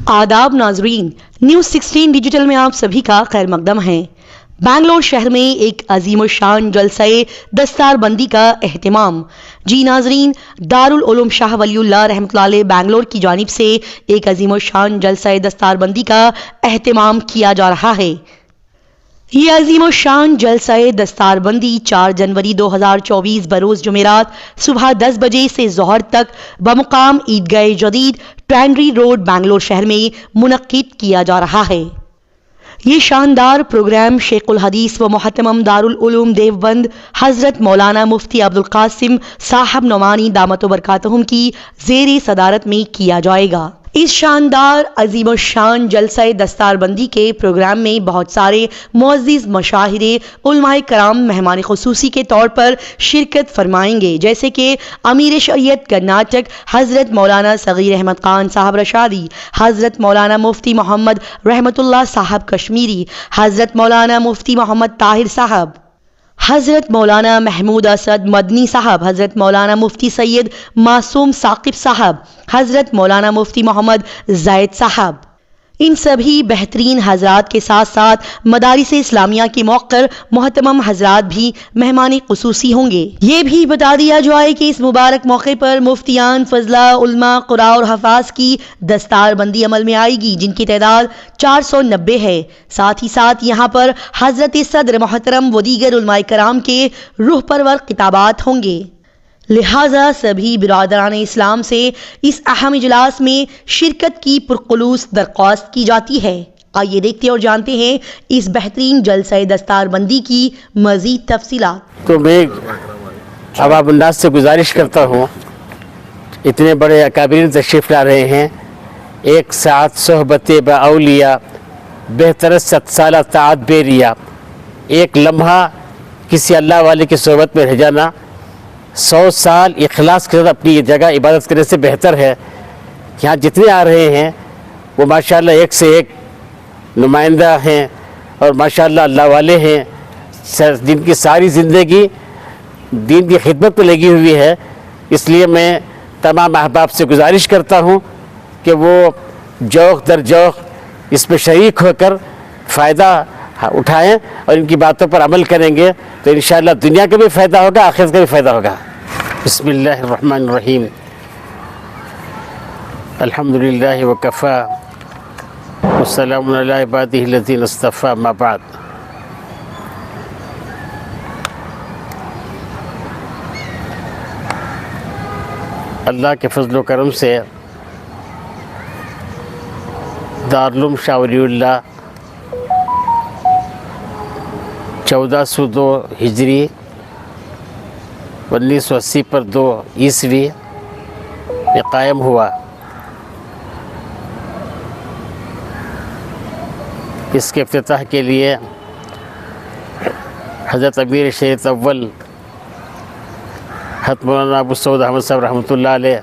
आदाब नाजरीन, news 16 digital में आप सभी का खैर मकदम है। बेंगलोर शहर में एक अजीम शान जलसाए दस्तार बंदी का एहतमाम। जी नाजरीन, दारुल उलूम शाह वलीउल्लाह रहमतुल्लाह अलैह बेंगलोर की जानिब से एक अजीम शान जलसाए दस्तार बंदी का एहतमाम किया जा रहा है। ये अजीम शान जलसाए दस्तार बंदी 4 जनवरी 2024 बरोज जुमेरात सुबह 10 बजे से ज़ोहर तक बमुकाम ईदगाह जदीद ट्रैंडरी रोड बेंगलोर शहर में मुनक्किद किया जा रहा है। ये शानदार प्रोग्राम शेखुल हदीस व मुहतरम दारुल उलूम देवबंद हजरत मौलाना मुफ्ती अब्दुल कासिम साहब नोमानी दामत बरकातहुम की ज़ेर सदारत में किया जाएगा। इस शानदार अजीम शान जलसा दस्तार बंदी के प्रोग्राम में बहुत सारे मुअज़्ज़िज़ मशाहिरे उलमाए कराम मेहमान खुसूसी के तौर पर शिरकत फरमाएंगे, जैसे कि अमीर शरीयत कर्नाटक हज़रत मौलाना सगीर अहमद खान साहब रशादी, हज़रत मौलाना मुफ्ती मोहम्मद रहमतुल्लाह साहब कश्मीरी, हज़रत मौलाना मुफ्ती मोहम्मद ताहिर साहब, हज़रत मौलाना महमूद असद मदनी साहब, हज़रत मौलाना मुफ्ती सैयद मासूम साकिब साहब, हज़रत मौलाना मुफ्ती मोहम्मद ज़ैद साहब। इन सभी बेहतरीन हजरात के साथ साथ मदारिस इस्लामिया के मौक़र मोहतरम हजरात भी मेहमान खुसूसी होंगे। ये भी बता दिया जाए कि इस मुबारक मौके पर मुफ्तियान फजला उलमा कुरा और हफाज की दस्तार बंदी अमल में आएगी, जिनकी तादाद 490 है। साथ ही साथ यहाँ पर हजरत सदर मोहतरम व दीगर उलमाए कराम के रूह परवर किताबात होंगे। लिहाजा सभी बिरादरान इस्लाम से इस अहम इजलास में शिरकत की पुरखुलूस दरख्वास्त की जाती है। आइए देखते और जानते हैं इस बेहतरीन जलसा दस्तार बंदी की मजीद तफसीलात। तो मैं अवाम उन्नास से गुजारिश करता हूँ, इतने बड़े अकाबिरीन तशरीफ़ ला रहे हैं, एक साथ सोहबत बाउलिया बेहतर सत्साला ताअत बेरिया, एक लम्हा किसी अल्लाह वाले की सोहबत में रह जाना 100 साल इखलास के साथ अपनी जगह इबादत करने से बेहतर है। यहाँ जितने आ रहे हैं वो माशाअल्लाह एक से एक नुमाइंदा हैं और माशाअल्लाह अल्लाह वाले हैं, जिनकी सारी ज़िंदगी दीन की खिदमत में लगी हुई है। इसलिए मैं तमाम अहबाब से गुजारिश करता हूँ कि वो जौक़ दर जौक़ इसमें शरीक होकर फ़ायदा उठाएं और इनकी बातों पर अमल करेंगे तो इंशाअल्लाह दुनिया का भी फ़ायदा होगा, आखिरत का भी फ़ायदा होगा। बिस्मिल्लाहिर्रहमानिर्रहीम, अल्हम्दुलिल्लाहि व कफ़ा वस्सलामुन अला इबादिहिल्लज़ीना इस्तफ़ा, अम्मा बाद। अल्लाह के फज़ल व करम से दारुल उलूम शाह वलीउल्लाह 1402 हिजरी 1980 पर 2 ईस्वी में कायम हुआ। इसके इफ्तिताह के लिए हज़रत अमीर शरीयत अव्वल हज़रत मौलाना अबू सऊद अहमद साहब रहमतुल्लाह अलैह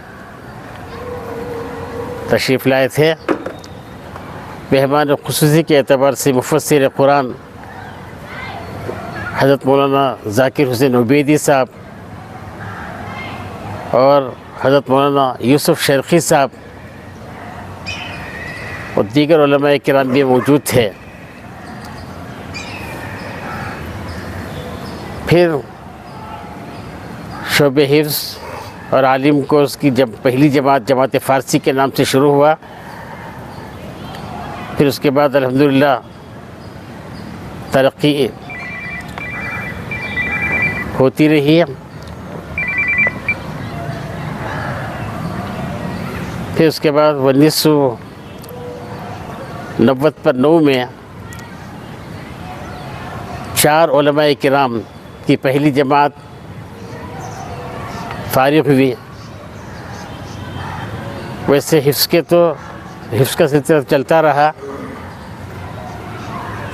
तशरीफ़ लाए थे। मेहमान खुसूसी के एतबार से मुफस्सिर कुरान हज़रत मौलाना ज़ाकिर हुसैन उबैदी साहब और हज़रत मौलाना यूसुफ शर्क़ी साहब और दीगर उलमाए किराम भी मौजूद थे। फिर शोबे हिफ्ज़ और आलिम कोर्स की जब पहली जमात फ़ारसी के नाम से शुरू हुआ, फिर उसके बाद अल्हम्दुलिल्लाह तरक्की होती रही है। फिर उसके बाद 1990 में 4 उलमाए किराम की पहली जमात फारिग हुई। वैसे हिफ्ज़ का सिलसिला चलता रहा,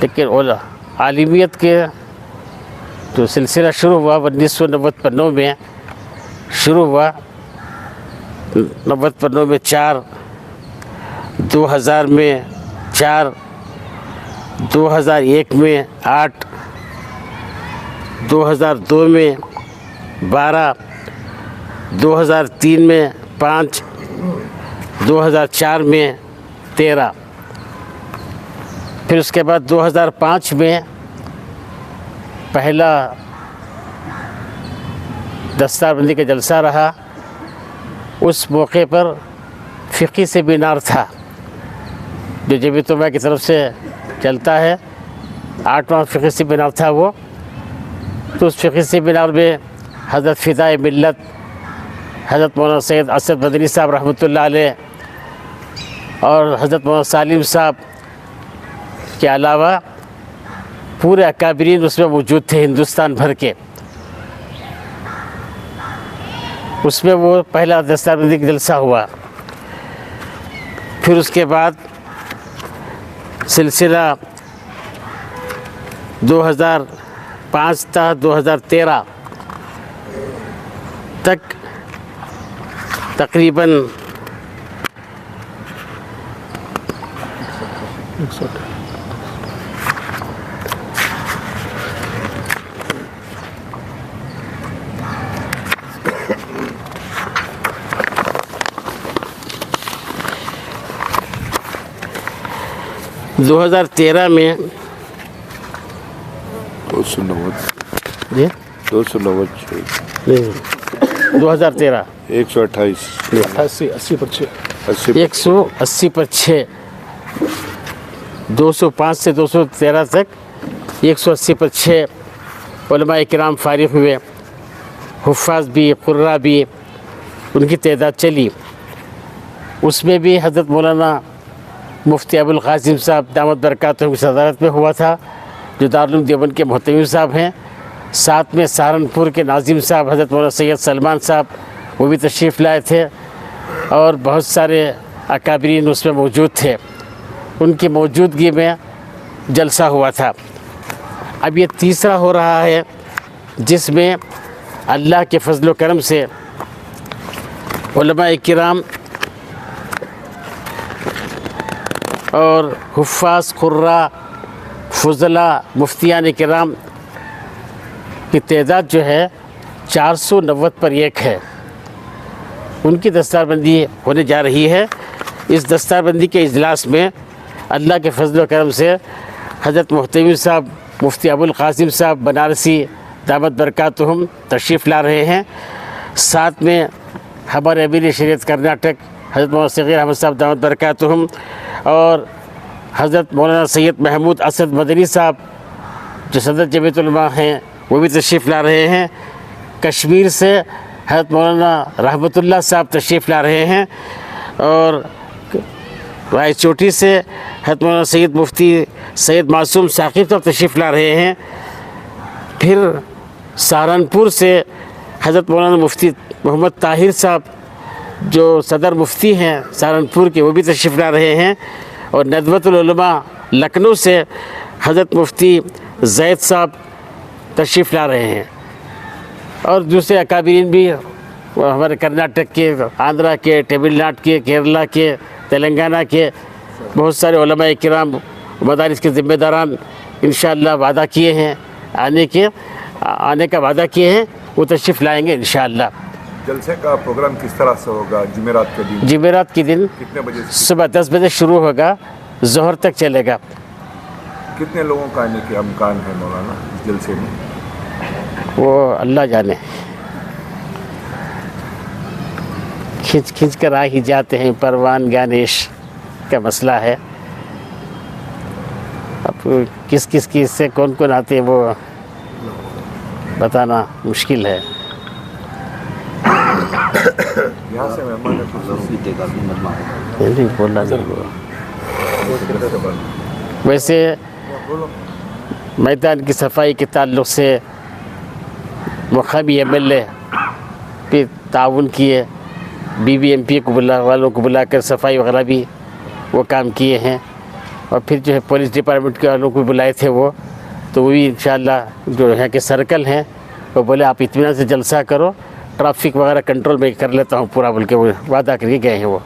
लेकिन आलिमियत के तो सिलसिला शुरू हुआ 1999 में शुरू हुआ। 99 में 4, 2000 में 4, 2001 में 8, 2002 में 12, 2003 में 5, 2004 में 2013. پھر اس کے بعد 2005 میں پہلا دستار بندی کا جلسہ رہا. اس موقع پر فقہی سیمینار تھا جو جمعیت علماء کی طرف سے چلتا ہے. 8واں فقہی سیمینار تھا وہ. تو اس فقہی سیمینار میں حضرت فدائے ملت حضرت مولانا سید اسد مدنی صاحب رحمۃ اللہ علیہ اور حضرت مولانا سالم صاحب کے علاوہ پورے اکابرین اس میں موجود تھے ہندوستان بھر کے. اس میں وہ پہلا دستار بندی کا جلسہ ہوا. پھر اس کے بعد سلسلہ 2005 تا 2013 تک تقریباً 2013 میں 2013 180 پر 180 پر 6 205 سے 213 تک 180 پر 6 علماء کرام فارغ ہوئے. حفاظ بھی قرہ بھی ان کی تعداد چلی. اس میں بھی حضرت مولانا مفتی ابوالقاسم صاحب دامت برکاتہم کی صدارت میں ہوا تھا جو دارالعلوم دیوبند کے محتمم صاحب ہیں. ساتھ میں سہارنپور کے ناظم صاحب حضرت مولانا سید سلمان صاحب وہ بھی تشریف لائے تھے اور بہت سارے اکابرین اس میں موجود تھے. ان کی موجودگی میں جلسہ ہوا تھا. اب یہ تیسرا ہو رہا ہے جس میں اللہ کے فضل و کرم سے علماء کرام اور حفاظ قراء فضلاء مفتیان کرام کی تعداد جو ہے 490 پر 1 ہے. ان کی دستار بندی ہونے جا رہی ہے. اس دستار بندی کے اجلاس میں اللہ کے فضل و کرم سے حضرت محتمم صاحب مفتی ابوالقاسم صاحب بنارسی دامت برکاتہم تشریف لا رہے ہیں. ساتھ میں ہمارے امیر شریعت کرناٹک حضرت مولانا صغیر احمد صاحب دامت برکاتہم اور حضرت مولانا سید محمود اسد مدنی صاحب جو صدر جمعیت علماء ہیں وہ بھی تشریف لا رہے ہیں. کشمیر سے حضرت مولانا رحمت اللہ صاحب تشریف لا رہے ہیں اور رائے چوٹی سے حضرت مولانا سید مفتی سید معصوم ثاقب صاحب تشریف لا رہے ہیں. پھر سہارنپور سے حضرت مولانا مفتی محمد طاہر صاحب جو صدر مفتی ہیں سہارنپور کے وہ بھی تشریف لا رہے ہیں. اور ندوۃ العلماء لکھنؤ سے حضرت مفتی زید صاحب تشریف لا رہے ہیں. اور دوسرے اکابرین بھی ہمارے کرناٹک کے آندھرا کے تمل ناڈو کے کیرلا کے تلنگانہ کے بہت سارے علماء کرام مدارس کے ذمہ داران انشاءاللہ وعدہ کیے ہیں آنے کا وعدہ کیے ہیں. وہ تشریف لائیں گے انشاءاللہ. جلسے کا پروگرام کس طرح سے ہوگا؟ جمعرات کے دن جمعرات کے دن کتنے بجے سے صبح 10 بجے شروع ہوگا ظہر تک چلے گا. کتنے لوگوں کا آنے کے امکان ہے مولانا اس جلسے میں؟ وہ اللہ جانے. کھنچ کر آ ہی جاتے ہیں پروان گانیش کا مسئلہ ہے. اب کس کی سے کون آتے ہیں وہ بتانا مشکل ہے. یہاں سے مہمان نہیں بولنا نہیں. ویسے میدان کی صفائی کے تعلق سے مقامی MLA بھی تعاون کیے. BBMP والوں کو بلا کر صفائی وغیرہ بھی وہ کام کیے ہیں. اور پھر جو ہے پولیس ڈپارٹمنٹ کے والوں کو بلائے تھے وہ تو وہ بھی انشاءاللہ جو یہاں کے سرکل ہیں وہ بولے آپ اطمینان سے جلسہ کرو ٹریفک وغیرہ کنٹرول میں کر لیتا ہوں پورا بول کے وہ وعدہ کر کے گئے ہیں وہ.